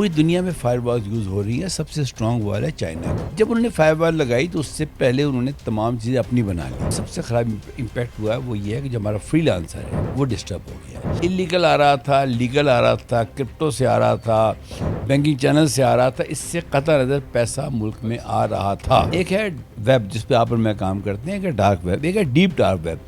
پوری دنیا میں فائر والز یوز ہو رہی ہیں. سب سے اسٹرانگ وال ہے چائنا کی. جب انہوں نے فائر وال لگائی تو اس سے پہلے انہوں نے تمام چیزیں اپنی بنا لی. سب سے خراب امپیکٹ ہوا ہے وہ یہ ہے کہ جو ہمارا فری لانسر ہے وہ ڈسٹرب ہو گیا. انلیگل آ رہا تھا, لیگل آ رہا تھا, کرپٹو سے آ رہا تھا, بینکنگ چینل سے آ رہا تھا. اس سے قطع نظر پیسہ ملک میں آ رہا تھا. ایک ہے ویب جس پہ آپ اور میں کام کرتے ہیں, ایک ہے ڈارک ویب, ایک ہے deep dark web.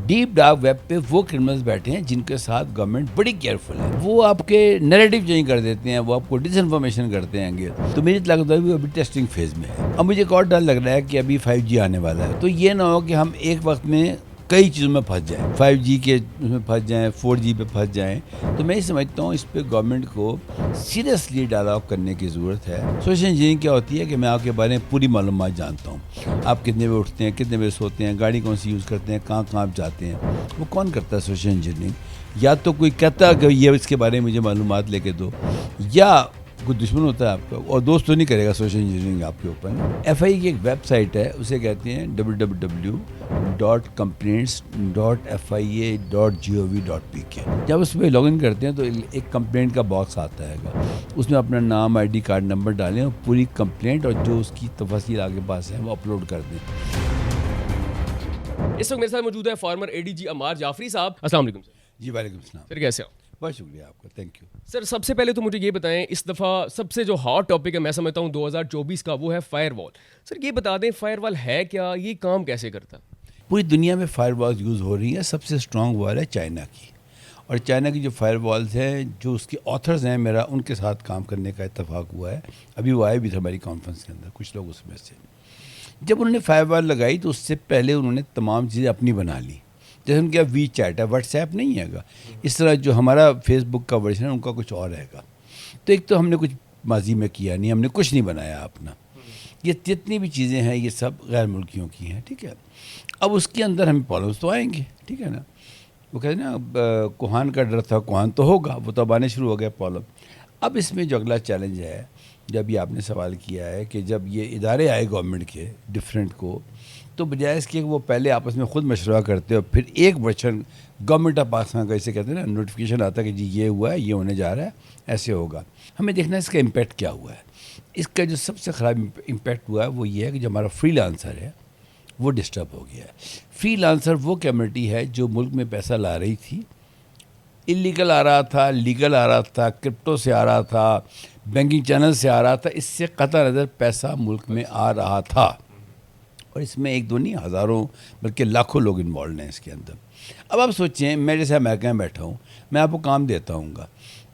Deep dark web پہ وہ کرمنلز بیٹھے ہیں جن کے ساتھ گورنمنٹ بڑی کیئرفل ہے. وہ آپ کے نیریٹو چینج کر دیتے ہیں, وہ آپ کو ڈس انفارمیشن کرتے ہیں گے. تو مجھے لگتا ہے وہ ابھی ٹیسٹنگ فیز میں ہے. اب مجھے ایک اور ڈر لگ رہا ہے کہ ابھی 5G آنے والا ہے, تو یہ نہ ہو کہ ہم ایک وقت میں کئی چیزوں میں پھنس جائیں, 5G کے اس میں پھنس جائیں, 4G پہ پھنس جائیں. تو میں یہ سمجھتا ہوں اس پہ گورنمنٹ کو سیریسلی ڈائلاگ کرنے کی ضرورت ہے. سوشل انجینئرنگ کیا ہوتی ہے کہ میں آپ کے بارے میں پوری معلومات جانتا ہوں. آپ کتنے بجے اٹھتے ہیں, کتنے بجے سوتے ہیں, گاڑی کون سی یوز کرتے ہیں, کہاں کہاں آپ جاتے ہیں. وہ کون کرتا ہے سوشل انجینئرنگ؟ یا تو کوئی کہتا ہے کہ یہ اس کے بارے میں مجھے معلومات لے کے دو, یا کوئی دشمن ہوتا ہے آپ کا, اور دوست تو نہیں کرے گا سوشل انجینئرنگ آپ کے اوپر. FI کی ایک ویب سائٹ ہے, اسے کہتے ہیں www.complaints.fia.gov.pk. جب اس پہ لاگ ان کرتے ہیں تو ایک کمپلینٹ کا باکس آتا ہے گا, اس میں اپنا نام, ID کارڈ نمبر ڈالیں اور پوری کمپلینٹ اور جو اس کی تفاصیل آگے پاس ہیں وہ اپلوڈ کر دیں. اس وقت میرے ساتھ موجود ہے فارمر ADG عمار جعفری صاحب. السلام علیکم سر. جی وعلیکم السلام. سر کیسے ہو؟ بہت شکریہ آپ کا, تھینک یو. سر سب سے پہلے تو مجھے یہ بتائیں, اس دفعہ سب سے جو ہاٹ ٹاپک ہے میں سمجھتا ہوں 2024 کا, وہ ہے فائر وال. سر یہ بتا دیں فائر وال ہے کیا, یہ کام کیسے کرتا ہے؟ پوری دنیا میں فائر والز یوز ہو رہی ہیں. سب سے اسٹرانگ وال ہے چائنا کی, اور چائنا کی جو فائر والز ہیں, جو اس کے آتھرز ہیں, میرا ان کے ساتھ کام کرنے کا اتفاق ہوا ہے. ابھی وہ آئے بھی تھے ہماری کانفرنس کے اندر کچھ لوگ اس میں سے. جب انہوں نے فائر وال لگائی تو اس سے پہلے انہوں نے تمام چیزیں اپنی بنا لی. جیسے ان کا وی چیٹ ہے, واٹس ایپ نہیں ہے گا, اس طرح جو ہمارا فیس بک کا ورژن ہے ان کا کچھ اور رہے گا. تو ایک تو ہم نے کچھ ماضی میں کیا نہیں, ہم نے کچھ نہیں بنایا اپنا. یہ جتنی بھی چیزیں ہیں یہ سب غیر ملکیوں کی ہیں, ٹھیک ہے. اب اس کے اندر ہمیں پرابلمس تو آئیں گے, ٹھیک ہے نا. وہ کہتے ہیں نا کوہان کا ڈر تھا, کوہان تو ہوگا, وہ تو اب آنے شروع ہو گیا پرابلم. اب اس میں جو اگلا چیلنج ہے, جب یہ آپ نے سوال کیا ہے کہ جب یہ ادارے آئے گورنمنٹ کے ڈفرینٹ کو, تو بجائے اس کے وہ پہلے آپس میں خود مشورہ کرتے اور پھر ایک ورژن گورنمنٹ آف پاکستان کا اسے کہتے ہیں نا نوٹیفیکیشن آتا ہے کہ جی یہ ہوا ہے, یہ ہونے جا رہا ہے, ایسے ہوگا. ہمیں دیکھنا ہے اس کا امپیکٹ کیا ہوا ہے. اس کا جو سب سے خراب امپیکٹ ہوا ہے وہ یہ ہے کہ جو ہمارا فری لانسر ہے وہ ڈسٹرب ہو گیا ہے. فری لانسر وہ کمیونٹی ہے جو ملک میں پیسہ لا رہی تھی, انلیگل آ رہا تھا, لیگل آ رہا تھا, کرپٹو سے آ رہا تھا, بینکنگ چینل سے آ رہا تھا. اس سے قطع نظر پیسہ ملک میں آ رہا تھا, اور اس میں ایک دو نہیں ہزاروں بلکہ لاکھوں لوگ انوالوڈ ہیں اس کے اندر. اب آپ سوچیں, میں جیسے امریکہ میں بیٹھا ہوں, میں آپ کو کام دیتا ہوں گا,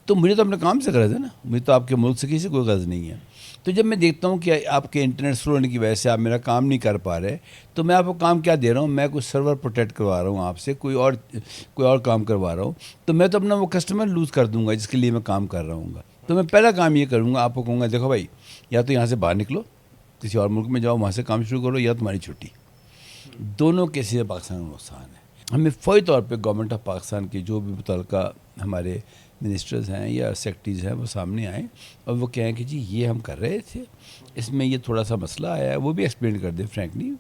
تو مجھے تو اپنے کام سے غرض ہے نا, مجھے تو آپ کے ملک سے کسی سے کوئی غرض نہیں ہے. تو جب میں دیکھتا ہوں کہ آپ کے انٹرنیٹ سلو ہونے کی وجہ سے آپ میرا کام نہیں کر پا رہے, تو میں آپ کو کام کیا دے رہا ہوں, میں کچھ سرور پروٹیکٹ کروا رہا ہوں آپ سے, کوئی اور کام کروا رہا ہوں. تو میں تو اپنا وہ کسٹمر لوز کر دوں گا جس کے لیے میں کام کر رہا ہوں گا. تو میں پہلا کام یہ کروں گا, آپ کو کہوں گا دیکھو بھائی, یا تو یہاں سے باہر نکلو, کسی اور ملک میں جاؤ, وہاں سے کام شروع کرو, یا تمہاری چھٹی. دونوں کیسے پاکستان میں نقصان ہے. ہمیں فوری طور پہ گورنمنٹ آف پاکستان کے جو بھی متعلقہ ہمارے منسٹرز ہیں یا سیکرٹریز ہیں وہ سامنے آئیں اور وہ کہیں کہ جی یہ ہم کر رہے تھے, اس میں یہ تھوڑا سا مسئلہ آیا ہے, وہ بھی ایکسپلین کر دیں فرینکلی,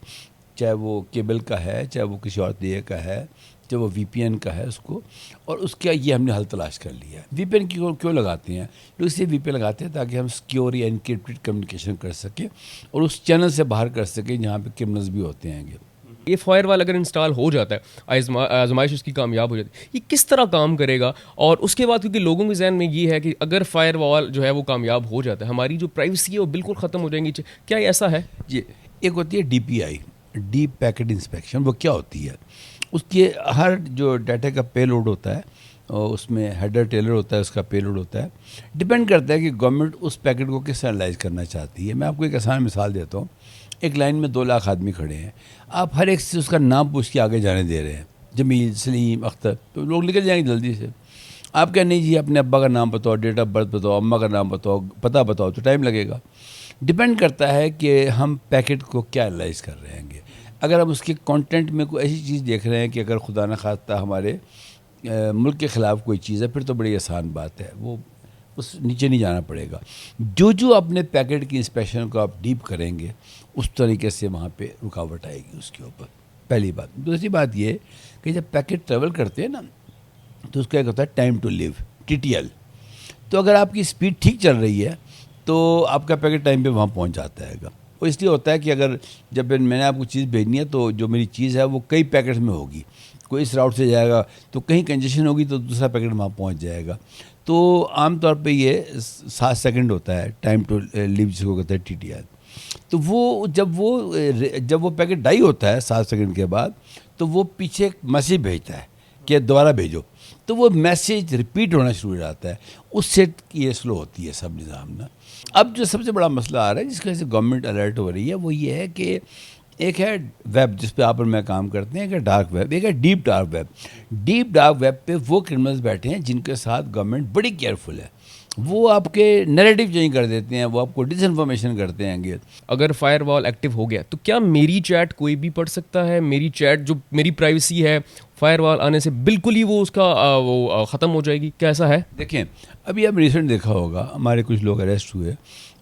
چاہے وہ کیبل کا ہے, چاہے وہ کسی اور طریقے کا ہے, چاہے وہ VPN کا ہے اس کو, اور اس کا یہ ہم نے حل تلاش کر لیا ہے. VPN کیوں لگاتے ہیں لوگ؟ اس لیے VPN لگاتے ہیں تاکہ ہم سکیور یا انکرپٹڈ کمیونیکیشن کر سکیں اور اس چینل سے باہر کر سکیں جہاں پہ کرمنلز بھی ہوتے ہیں. یہ فائر وال اگر انسٹال ہو جاتا ہے, آزمائش اس کی کامیاب ہو جاتی ہے, یہ کس طرح کام کرے گا؟ اور اس کے بعد کیونکہ لوگوں کے ذہن میں یہ ہے کہ اگر فائر وال جو ہے وہ کامیاب ہو جاتا ہے, ہماری جو پرائیویسی ہے وہ بالکل ختم ہو جائیں گی. کیا یہ ایسا ہے؟ جی, ایک ہوتی ہے DPI, ڈیپ پیکٹ انسپیکشن. وہ کیا ہوتی ہے؟ اس کے ہر جو ڈیٹا کا پے لوڈ ہوتا ہے, اور اس میں ہیڈر ٹیلر ہوتا ہے, اس کا پے لوڈ ہوتا ہے. ڈپینڈ کرتا ہے کہ گورنمنٹ اس پیکٹ کو کس طرح انالائز کرنا چاہتی ہے. میں آپ کو ایک آسان مثال دیتا ہوں. ایک لائن میں 2 لاکھ آدمی کھڑے ہیں, آپ ہر ایک سے اس کا نام پوچھ کے آگے جانے دے رہے ہیں, جمیل, سلیم, اختر, تو لوگ نکل جائیں گے جلدی سے. آپ کیا نہیں جی اپنے ابا کا نام بتاؤ, ڈیٹ آف برتھ بتاؤ, اماں کا نام بتاؤ, پتہ بتاؤ, تو ٹائم لگے گا. ڈپینڈ کرتا ہے کہ ہم پیکٹ کو کیا انالائز کر رہے ہیں گے. اگر ہم اس کے کانٹینٹ میں کوئی ایسی چیز دیکھ رہے ہیں کہ اگر خدا نخواستہ ہمارے ملک کے خلاف کوئی چیز ہے, پھر تو بڑی آسان بات ہے, وہ اس نیچے نہیں جانا پڑے گا. جو اپنے پیکٹ کی انسپیکشن کو آپ ڈیپ کریں گے اس طریقے سے وہاں پہ رکاوٹ آئے گی اس کے اوپر. پہلی بات. دوسری بات یہ کہ جب پیکٹ ٹریول کرتے ہیں نا, تو اس کا ایک ہوتا ہے ٹائم ٹو لیو, TTL. تو اگر آپ کی اسپیڈ ٹھیک چل رہی ہے تو آپ کا پیکٹ ٹائم پہ وہاں پہنچ جاتا ہے گا. وہ اس لیے ہوتا ہے کہ اگر جب میں نے آپ کو چیز بھیجنی ہے تو جو میری چیز ہے وہ کئی پیکٹس میں ہوگی, کوئی اس راؤٹ سے جائے گا تو کہیں کنجیشن ہوگی تو دوسرا پیکٹ وہاں پہنچ جائے گا. تو عام طور پہ یہ 7 سیکنڈ ہوتا ہے ٹائم ٹو لیو جس کو کہتے ہیں TTR. تو وہ جب وہ پیکٹ ڈائی ہوتا ہے 7 سیکنڈ کے بعد تو وہ پیچھے ایک میسیج بھیجتا ہے کہ دوبارہ بھیجو, تو وہ میسیج ریپیٹ ہونا شروع ہو جاتا ہے. اس سے یہ سلو ہوتی ہے سب نظام نا. اب جو سب سے بڑا مسئلہ آ رہا ہے جس کی وجہ سے گورنمنٹ الرٹ ہو رہی ہے وہ یہ ہے کہ ایک ہے ویب جس پہ آپ اور میں کام کرتے ہیں, ایک ہے ڈارک ویب, ایک ہے deep dark web. Deep dark web پہ وہ کرمنلز بیٹھے ہیں جن کے ساتھ گورنمنٹ بڑی کیئرفل ہے. وہ آپ کے نیریٹو چینج کر دیتے ہیں, وہ آپ کو ڈس انفارمیشن کرتے ہیں. اگر فائر وال ایکٹیو ہو گیا تو کیا میری چیٹ کوئی بھی پڑھ سکتا ہے؟ میری چیٹ جو میری پرائیویسی ہے فائر وال آنے سے بالکل ہی وہ اس کا وہ ختم ہو جائے گی, کیا ایسا ہے؟ دیکھیں ابھی آپ ریسنٹ دیکھا ہوگا ہمارے کچھ لوگ اریسٹ ہوئے,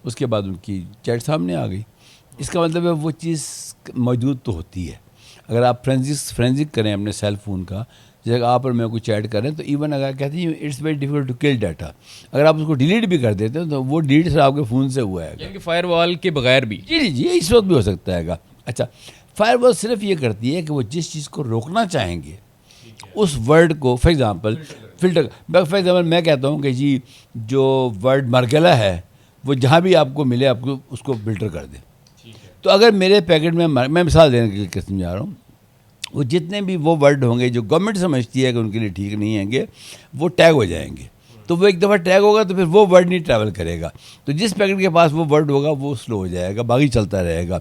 اس کے بعد ان کی چیٹ سامنے آ گئی. اس کا مطلب ہے وہ چیز موجود تو ہوتی ہے. اگر آپ فرینزک کریں اپنے سیل فون کا, جیسے آپ اور میں کوئی چیٹ کریں تو ایون اگر کہتے ہیں it's very difficult to cull data, اگر آپ اس کو ڈیلیٹ بھی کر دیتے ہیں تو وہ ڈیلیٹ سے آپ کے فون سے ہوا ہے, یعنی کہ فائر وال کے بغیر بھی. جی اس وقت بھی ہو سکتا ہے گا. اچھا, فائر وال صرف یہ کرتی ہے کہ وہ جس چیز کو روکنا چاہیں گے اس ورڈ کو, فار ایگزامپل فلٹر, میں کہتا ہوں کہ جی جو ورڈ مرگلا ہے وہ جہاں بھی آپ کو ملے آپ کو اس کو فلٹر کر دیں. تو اگر میرے پیکٹ میں مثال دینے کے لیے سمجھا رہا ہوں, وہ جتنے بھی وہ ورڈ ہوں گے جو گورنمنٹ سمجھتی ہے کہ ان کے لیے ٹھیک نہیں ہیں گے وہ ٹیگ ہو جائیں گے. تو وہ ایک دفعہ ٹیگ ہوگا تو پھر وہ ورڈ نہیں ٹریول کرے گا. تو جس پیکٹ کے پاس وہ ورڈ ہوگا وہ سلو ہو جائے گا, باقی چلتا رہے گا.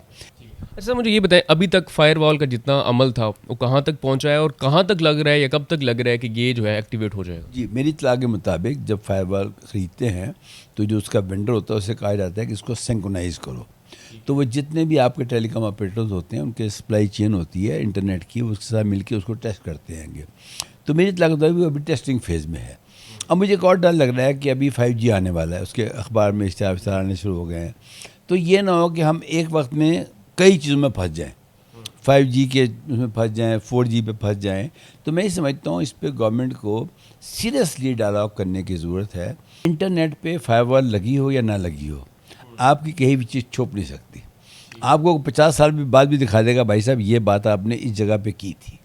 اچھا مجھے یہ بتائیں, ابھی تک فائر وال کا جتنا عمل تھا وہ کہاں تک پہنچا ہے اور کہاں تک لگ رہا ہے یا کب تک لگ رہا ہے کہ یہ جو ہے ایکٹیویٹ ہو جائے گا؟ جی میری اطلاع کے مطابق جب فائر وال خریدتے ہیں تو جو اس کا وینڈر ہوتا ہے اسے کہا جاتا ہے کہ اس کو سینکرونائز کرو. تو وہ جتنے بھی آپ کے ٹیلی کام آپریٹرز ہوتے ہیں ان کے سپلائی چین ہوتی ہے انٹرنیٹ کی, اس کے ساتھ مل کے اس کو ٹیسٹ کرتے ہیں گے. تو میری اطلاع کے مطابق وہ ابھی ٹیسٹنگ فیز میں ہے. اب مجھے ایک اور ڈر لگ رہا ہے کہ ابھی 5G آنے والا ہے, اس کے اخبار میں اشتہار آنے شروع ہو گئے ہیں. تو یہ نہ ہو کہ ہم ایک وقت میں کئی چیزوں میں پھنس جائیں, 5G کے اس میں پھنس جائیں, 4G پہ پھنس جائیں. تو میں یہ سمجھتا ہوں اس پہ گورنمنٹ کو سیریسلی ڈائلاگ کرنے کی ضرورت ہے. انٹرنیٹ پہ فائر وال لگی ہو یا نہ لگی ہو, آپ کی کہیں بھی چیز چھوپ نہیں سکتی. آپ کو 50 سال بعد بھی دکھا دے گا بھائی صاحب یہ بات آپ نے اس جگہ پہ کی تھی,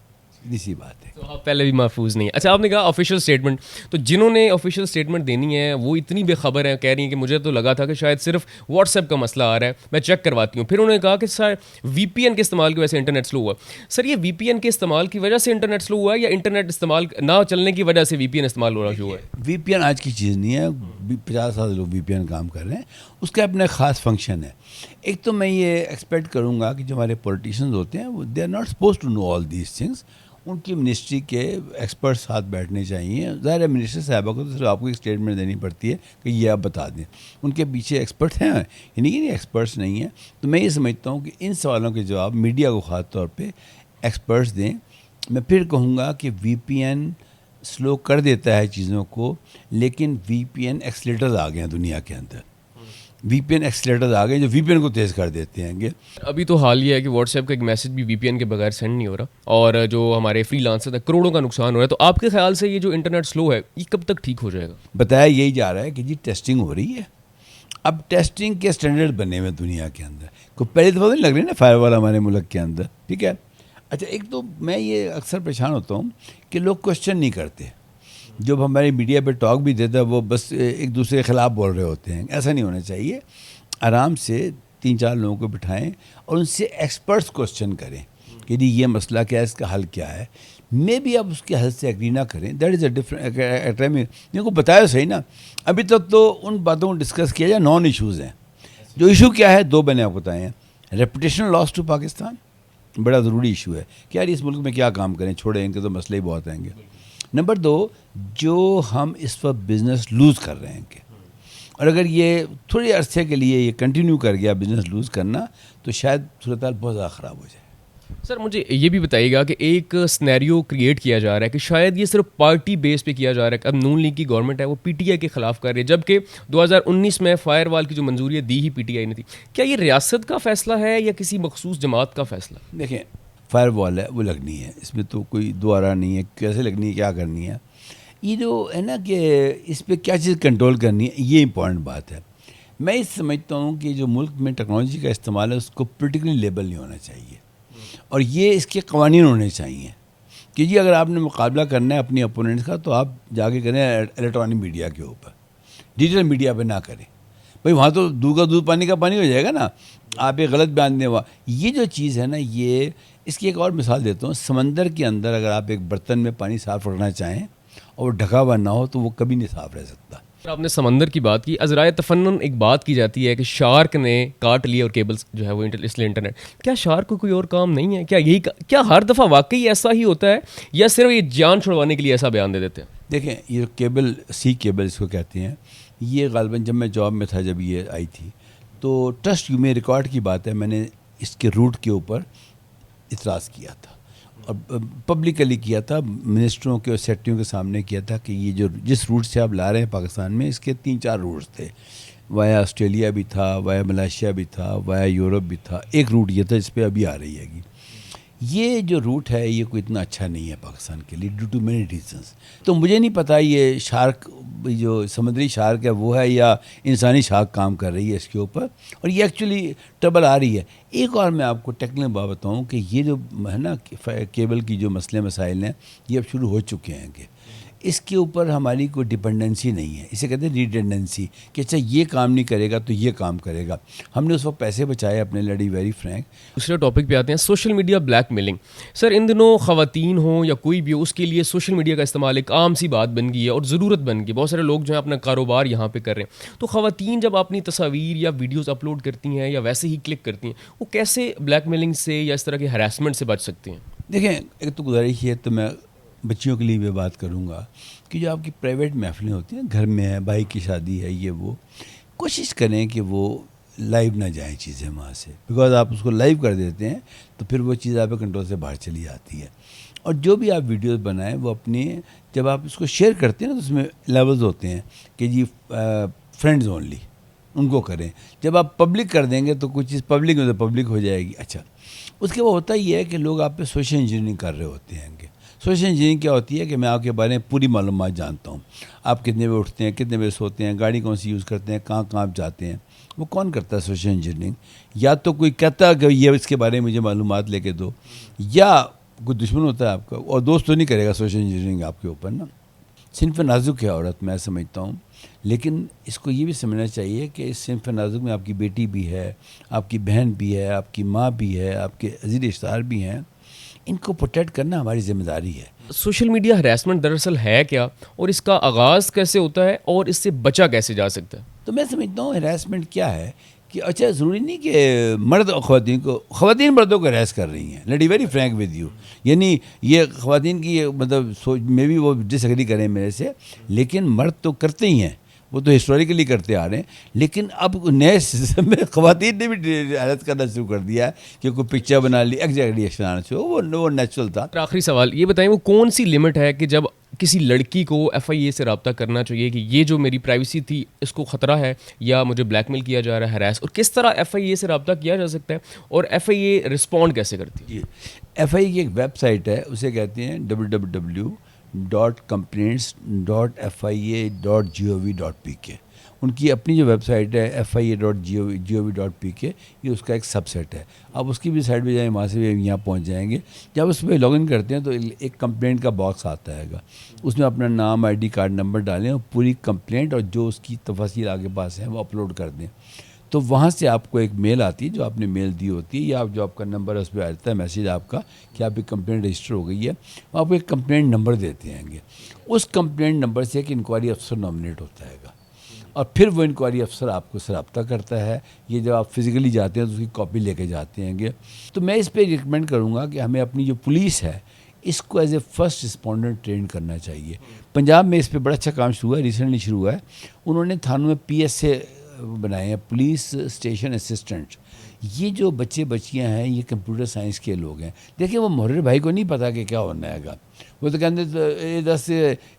اسی بات ہے. تو آپ پہلے بھی محفوظ نہیں ہے. اچھا آپ نے کہا آفیشیل اسٹیٹمنٹ, تو جنہوں نے آفیشیل اسٹیٹمنٹ دینی ہے وہ اتنی بے خبر ہیں, کہہ رہی ہیں کہ مجھے تو لگا تھا کہ شاید صرف واٹس ایپ کا مسئلہ آ رہا ہے, میں چیک کرواتی ہوں. پھر انہوں نے کہا کہ سر VPN کے استعمال کی وجہ سے انٹرنیٹ سلو ہوا. سر یہ VPN کے استعمال کی وجہ سے انٹرنیٹ سلو ہوا ہے یا انٹرنیٹ استعمال نہ چلنے کی وجہ سے VPN استعمال ہونا شروع ہوا ہے؟ VPN آج کی چیز نہیں ہے, 50 سال لوگ VPN کام کر رہے ہیں, اس کا اپنا خاص فنکشن ہے. ایک تو میں یہ ایکسپیکٹ کروں گا کہ جو ہمارے پولیٹیشینز ہوتے ہیں وہ they are not supposed to know all these things. ان کی منسٹری کے ایکسپرٹ ساتھ بیٹھنے چاہیے. ظاہر ہے منسٹر صاحبہ کو تو صرف آپ کو ایک اسٹیٹمنٹ دینی پڑتی ہے کہ یہ آپ بتا دیں, ان کے پیچھے ایکسپرٹ ہیں, یعنی کہ ایکسپرٹس نہیں ہیں. تو میں یہ سمجھتا ہوں کہ ان سوالوں کے جواب میڈیا کو خاص طور پہ ایکسپرٹس دیں. میں پھر کہوں گا کہ VPN سلو کر دیتا ہے چیزوں کو, لیکن VPN ایکسیلیٹرز آ گئے ہیں دنیا کے اندر. VPN ایکسیلیٹرز آ گئے جو VPN کو تیز کر دیتے ہیں گے. ابھی تو حال یہ ہے کہ واٹس ایپ کا ایک میسج بھی VPN کے بغیر سینڈ نہیں ہو رہا, اور جو ہمارے فری لانسر ہیں کروڑوں کا نقصان ہو رہا ہے. تو آپ کے خیال سے یہ جو انٹرنیٹ سلو ہے یہ کب تک ٹھیک ہو جائے گا؟ بتایا یہی جا رہا ہے کہ جی ٹیسٹنگ ہو رہی ہے. اب ٹیسٹنگ کے اسٹینڈرڈ بنے ہوئے دنیا کے اندر, کوئی پہلی دفعہ نہیں لگ رہی نا فائر وال ہمارے ملک کے اندر, ٹھیک ہے. اچھا ایک تو میں یہ اکثر پریشان ہوتا ہوں کہ لوگ کوشچن نہیں کرتے. جب ہماری میڈیا پہ ٹاک بھی دیتا ہے وہ بس ایک دوسرے کے خلاف بول رہے ہوتے ہیں. ایسا نہیں ہونا چاہیے. آرام سے 3-4 لوگوں کو بٹھائیں اور ان سے ایکسپرٹس کوشچن کریں کہ جی یہ مسئلہ کیا ہے, اس کا حل کیا ہے. میں بھی آپ اس کے حل سے ایگری نہ کریں, دیٹ از اے ڈفرنٹ. میرے کو بتایا صحیح نا, ابھی تک تو ان باتوں کو ڈسکس کیا جائے. نان ایشوز ہیں. جو ایشو کیا ہے 2 میں نے آپ کو بتائے ہیں. ریپوٹیشن لاس ٹو پاکستان بڑا ضروری ایشو ہے کہ یار اس ملک میں کیا کام کریں, چھوڑیں, ان کے تو مسئلے ہی بہت آئیں گے. نمبر 2, جو ہم اس وقت بزنس لوز کر رہے ہیں کہ, اور اگر یہ تھوڑے عرصے کے لیے یہ کنٹینیو کر گیا بزنس لوز کرنا تو شاید صورتحال بہت زیادہ خراب ہو جائے. سر مجھے یہ بھی بتائیے گا کہ ایک سنیریو کریٹ کیا جا رہا ہے کہ شاید یہ صرف پارٹی بیس پہ کیا جا رہا ہے کہ اب نون لیگ کی گورنمنٹ ہے وہ PTI کے خلاف کر رہی ہے, جبکہ 2019 میں فائر وال کی جو منظوری دی ہی PTI نے تھی. کیا یہ ریاست کا فیصلہ ہے یا کسی مخصوص جماعت کا فیصلہ؟ دیکھیں فائر وال ہے وہ لگنی ہے, اس میں تو کوئی دوبارہ نہیں ہے. کیسے لگنی ہے, کیا کرنی ہے. یہ جو ہے نا کہ اس پہ کیا چیز کنٹرول کرنی ہے، یہ امپورٹنٹ بات ہے. میں اس سمجھتا ہوں کہ جو ملک میں ٹیکنالوجی کا استعمال ہے اس کو پولیٹیکلی لیبل نہیں ہونا چاہیے، اور یہ اس کے قوانین ہونے چاہیے کہ جی اگر آپ نے مقابلہ کرنا ہے اپنی اپوننٹس کا تو آپ جا کے کریں الیکٹرانک میڈیا کے اوپر، ڈیجیٹل میڈیا پہ نہ کریں. بھائی وہاں تو دودھ کا دودھ پانی کا پانی ہو جائے گا نا. آپ ایک غلط بیان دیں ہوا، یہ جو چیز ہے نا، یہ اس کی ایک اور مثال دیتا ہوں. سمندر کے اندر اگر آپ ایک برتن میں پانی صاف رکھنا چاہیں اور وہ ڈھکا ہوا نہ ہو تو وہ کبھی نہیں صاف رہ سکتا. آپ نے سمندر کی بات کی، ازرائے تفنن ایک بات کی جاتی ہے کہ شارک نے کاٹ لیے اور کیبلز جو ہے وہ اس لیے انٹرنیٹ. کیا شارک کو کوئی اور کام نہیں ہے؟ کیا ہر دفعہ واقعی ایسا ہی ہوتا ہے یا صرف یہ جان چھڑوانے کے لیے ایسا بیان دے دیتے ہیں؟ دیکھیں یہ کیبل، سی کیبل اس کو کہتے ہیں، یہ غالباً جب میں جاب میں تھا جب یہ آئی تھی تو ٹرسٹ یو میں ریکارڈ کی بات ہے، میں نے اس کے روٹ کے اوپر اعتراض کیا تھا اور پبلکلی کیا تھا، منسٹروں کے اور سیکٹریوں کے سامنے کیا تھا کہ یہ جو جس روٹ سے آپ لا رہے ہیں پاکستان میں، اس کے 3-4 روٹس تھے. وایا آسٹریلیا بھی تھا، وایا ملائیشیا بھی تھا، وایا یورپ بھی تھا، ایک روٹ یہ تھا جس پہ ابھی آ رہی ہے گی. یہ جو روٹ ہے یہ کوئی اتنا اچھا نہیں ہے پاکستان کے لیے ڈیو ٹو مینی ریزنس. تو مجھے نہیں پتہ یہ شارک جو سمندری شارک ہے وہ ہے یا انسانی شارک کام کر رہی ہے اس کے اوپر، اور یہ ایکچولی ٹربل آ رہی ہے. ایک اور میں آپ کو ٹیکنیکل بات بتاؤں کہ یہ جو ہے نا کیبل کی جو مسئلے مسائل ہیں یہ اب شروع ہو چکے ہیں کہ اس کے اوپر ہماری کوئی ڈپینڈنسی نہیں ہے. اسے کہتے ہیں ریڈنڈنسی کہ اچھا یہ کام نہیں کرے گا تو یہ کام کرے گا. ہم نے اس وقت پیسے بچائے اپنے لیڈی ویری فرینک. دوسرے ٹاپک پہ آتے ہیں، سوشل میڈیا بلیک میلنگ. سر ان دنوں خواتین ہوں یا کوئی بھی ہو، اس کے لیے سوشل میڈیا کا استعمال ایک عام سی بات بن گئی ہے اور ضرورت بن گئی. بہت سارے لوگ جو ہیں اپنا کاروبار یہاں پہ کر رہے ہیں. تو خواتین جب اپنی تصاویر یا ویڈیوز اپلوڈ کرتی ہیں یا ویسے ہی کلک کرتی ہیں، وہ کیسے بلیک میلنگ سے یا اس طرح کے ہراسمنٹ سے بچ سکتی ہیں؟ دیکھیں ایک تو گزارش ہے، تو میں بچیوں کے لیے بھی بات کروں گا کہ جو آپ کی پرائیویٹ محفلیں ہوتی ہیں، گھر میں ہے، بھائی کی شادی ہے، یہ وہ کوشش کریں کہ وہ لائیو نہ جائیں چیزیں وہاں سے، بیکاز آپ اس کو لائیو کر دیتے ہیں تو پھر وہ چیز آپ کے کنٹرول سے باہر چلی جاتی ہے. اور جو بھی آپ ویڈیوز بنائیں وہ اپنی جب آپ اس کو شیئر کرتے ہیں نا تو اس میں لیولز ہوتے ہیں کہ جی فرینڈز اونلی ان کو کریں. جب آپ پبلک کر دیں گے تو کچھ چیز پبلک میں تو پبلک ہو جائے گی. اچھا اس کے بعد ہوتا یہ ہے کہ لوگ آپ پہ سوشل انجینئرنگ کر رہے ہوتے ہیں. سوشل انجینئرنگ کیا ہوتی ہے کہ میں آپ کے بارے میں پوری معلومات جانتا ہوں، آپ کتنے بجے اٹھتے ہیں، کتنے بجے سوتے ہیں، گاڑی کون سی یوز کرتے ہیں، کہاں کہاں آپ جاتے ہیں. وہ کون کرتا ہے سوشل انجینئرنگ؟ یا تو کوئی کہتا ہے کہ یہ اس کے بارے میں مجھے معلومات لے کے دو، یا کوئی دشمن ہوتا ہے آپ کا، اور دوست تو نہیں کرے گا سوشل انجینئرنگ آپ کے اوپر نا. صنف نازک ہے عورت، میں سمجھتا ہوں، لیکن اس کو یہ بھی سمجھنا چاہیے کہ اس صنف نازک میں آپ کی بیٹی بھی ہے، آپ کی بہن بھی ہے، آپ کی ماں بھی ہے، آپ کے عزیز رشتہ دار بھی ہیں. ان کو پروٹیکٹ کرنا ہماری ذمہ داری ہے. سوشل میڈیا ہراسمنٹ دراصل ہے کیا، اور اس کا آغاز کیسے ہوتا ہے، اور اس سے بچا کیسے جا سکتا ہے؟ تو میں سمجھتا ہوں ہراسمنٹ کیا ہے کہ اچھا ضروری نہیں کہ مرد خواتین مردوں کو ہراس کر رہی ہیں. Let be very frank with you, یعنی یہ خواتین کی مطلب سوچ میں بھی وہ ڈس ایگری کریں میرے سے، لیکن مرد تو کرتے ہی ہیں، وہ تو ہسٹوریکلی کرتے آ رہے ہیں. لیکن اب نئے سسٹم میں خواتین نے بھی حیرت کرنا شروع کر دیا ہے کہ کوئی پکچر بنا لی، ایگزیکٹلی ایکشن آنا چاہیے، وہ نیچرل تھا. آخری سوال یہ بتائیں، وہ کون سی لمٹ ہے کہ جب کسی لڑکی کو ایف آئی اے سے رابطہ کرنا چاہیے کہ یہ جو میری پرائیویسی تھی اس کو خطرہ ہے یا مجھے بلیک میل کیا جا رہا ہے، ہراس، اور کس طرح ایف آئی اے سے رابطہ کیا جا سکتا ہے، اور ایف آئی اے رسپونڈ کیسے کرتی ہے؟ جی ایف آئی کی ایک ویب سائٹ ہے، اسے کہتے ہیں www.complaints.fia.gov.pk. ان کی اپنی جو ویب سائٹ ہے fia.gov.pk، یہ اس کا ایک سب سیٹ ہے. آپ اس کی بھی سائٹ پہ جائیں، وہاں سے بھی یہاں پہنچ جائیں گے. جب اس پہ لاگ ان کرتے ہیں تو ایک کمپلینٹ کا باکس آتا ہے گا، اس میں اپنا نام، آئی ڈی کارڈ نمبر ڈالیں اور پوری کمپلینٹ اور جو اس کی تفاصیل آگے پاس ہیں وہ اپلوڈ کر دیں. تو وہاں سے آپ کو ایک میل آتی ہے جو آپ نے میل دی ہوتی ہے، یا جو آپ کا نمبر ہے اس پہ آتا ہے میسیج آپ کا کہ آپ کی کمپلینٹ رجسٹر ہو گئی ہے. آپ کو ایک کمپلینٹ نمبر دیتے ہیں گے، اس کمپلینٹ نمبر سے ایک انکوائری افسر نامنیٹ ہوتا ہے گا، اور پھر وہ انکوائری افسر آپ کو سے رابطہ کرتا ہے. یہ جب آپ فزیکلی جاتے ہیں تو اس کی کاپی لے کے جاتے ہیں گے. تو میں اس پہ ریکمینڈ کروں گا کہ ہمیں اپنی جو پولیس ہے اس کو as a first respondent train کرنا چاہیے. پنجاب میں اس پہ بڑا اچھا کام شروع ہوا ہے، ریسنٹلی شروع ہوا ہے. انہوں نے تھانوں میں پی ایس اے بنائے ہیں، پولیس اسٹیشن اسسٹنٹ. یہ جو بچے بچیاں ہیں یہ کمپیوٹر سائنس کے لوگ ہیں. دیکھیں وہ محرر بھائی کو نہیں پتا کہ کیا ہونا ہے گا، وہ تو کہتے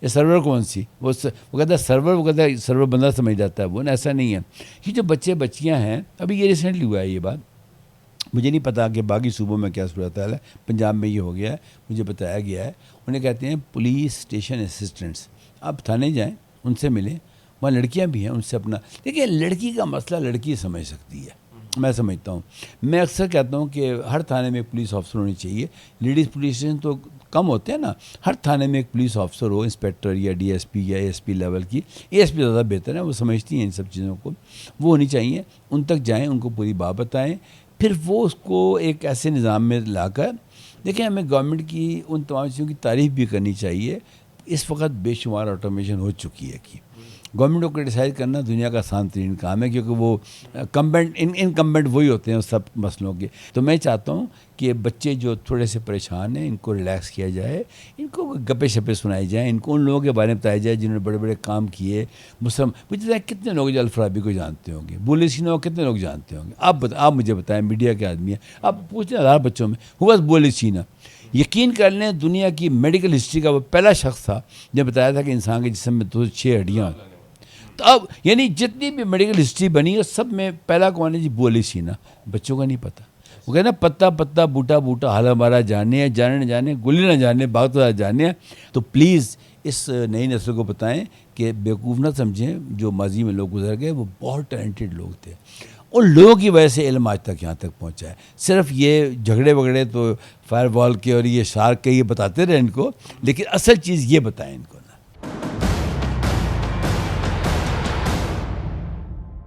یہ سرور کون سی، وہ کہتا ہے سرور، وہ کہتا ہے سرور بندہ سمجھ جاتا ہے وہ، ایسا نہیں ہے. یہ جو بچے بچیاں ہیں، ابھی یہ ریسنٹلی ہوا ہے یہ بات، مجھے نہیں پتا کہ باقی صوبوں میں کیا صورت حال ہے، پنجاب میں یہ ہو گیا ہے، مجھے بتایا گیا ہے. انہیں کہتے ہیں پولیس اسٹیشن اسسٹنٹس. آپ تھانے جائیں, ان سے ملیں, وہاں لڑکیاں بھی ہیں, ان سے اپنا دیکھیے. لڑکی کا مسئلہ لڑکی سمجھ سکتی ہے, میں سمجھتا ہوں. میں اکثر کہتا ہوں کہ ہر تھانے میں ایک پولیس آفسر ہونی چاہیے. لیڈیز پولیس اسٹیشن تو کم ہوتے ہیں نا, ہر تھانے میں ایک پولیس آفسر ہو, انسپیکٹر یا ڈی ایس پی یا اے ایس پی لیول کی. اے ایس پی زیادہ بہتر ہے, وہ سمجھتی ہیں ان سب چیزوں کو, وہ ہونی چاہیے. ان تک جائیں, ان کو پوری بات بتائیں, پھر وہ اس کو ایک ایسے نظام میں لا کر دیکھیں. ہمیں گورنمنٹ کی ان تمام چیزوں کی تعریف بھی کرنی چاہیے. اس وقت بے شمار آٹومیشن ہو چکی ہے کہ گورنمنٹ کو کرٹیسائز کرنا دنیا کا آسان ترین کام ہے, کیونکہ وہ انکمبنٹ وہی ہوتے ہیں سب مسئلوں کے. تو میں چاہتا ہوں کہ بچے جو تھوڑے سے پریشان ہیں, ان کو ریلیکس کیا جائے, ان کو گپے شپے سنائی جائیں, ان کو ان لوگوں کے بارے میں بتایا جائے جنہوں نے بڑے بڑے کام کیے. مجھے کتنے لوگ جو الفرابی کو جانتے ہوں گے, بولے سینا کو کتنے لوگ جانتے ہوں گے, آپ مجھے بتائیں, میڈیا کے آدمی ہیں, آپ پوچھیں ہزار بچوں میں ہوا بولے سینا. یقین کر لیں دنیا کی میڈیکل ہسٹری کا وہ پہلا شخص تھا جب بتایا تھا کہ انسان کے جسم میں 206 ہڈیاں ہیں. تو اب یعنی جتنی بھی میڈیکل ہسٹری بنی ہے سب میں پہلا کون ہے جی؟ بولے سینا. بچوں کا نہیں پتہ. وہ کہنا پتا پتا بوٹا بوٹا حال ہمارا جانے, جانے نہ جانے, گلی نہ جانے, باغ تو جانے. تو پلیز اس نئی نسل کو بتائیں کہ بیوقوف نہ سمجھیں. جو ماضی میں لوگ گزر گئے وہ بہت ٹیلنٹڈ لوگ تھے, ان لوگوں کی وجہ سے علم آج تک یہاں تک پہنچا ہے. صرف یہ جھگڑے وگڑے تو فائر وال کے اور یہ شارک کے یہ بتاتے رہے ان کو, لیکن اصل چیز یہ بتائیں ان کو.